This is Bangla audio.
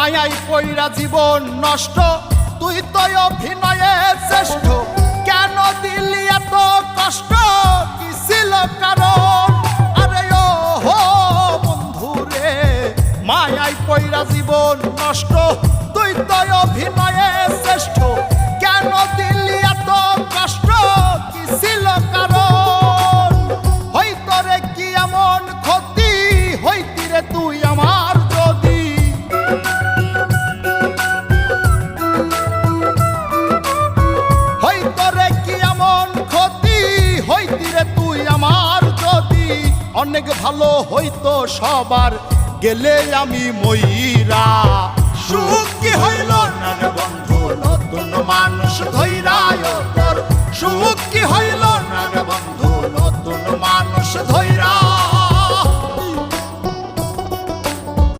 মায়াই পইরা জীবন নষ্ট, তুই তো অভিনয়ে শ্রেষ্ঠ, কেন দিলি এত কষ্ট, কি ছিল কারণ? আরে ও হো বন্ধু রে, মায়াই পইরা জীবন নষ্ট, তুই তো অভিনয়ে শ্রেষ্ঠ, কেন দিলি এত কষ্ট, কি ছিল কারণ? হইতো রে কি এমন ক্ষতি, হইতি রে তুই আমার যদি, হইতো রে কি এমন ক্ষতি, হইতি রে তুই আমার যদি, অনেক ভালো হইতো সবার গেলে আমি ময়রা। সুখ কি হইল না রে বন্ধু, নতুন মানুষ ধৈরায় তোর, সুখ কি হইল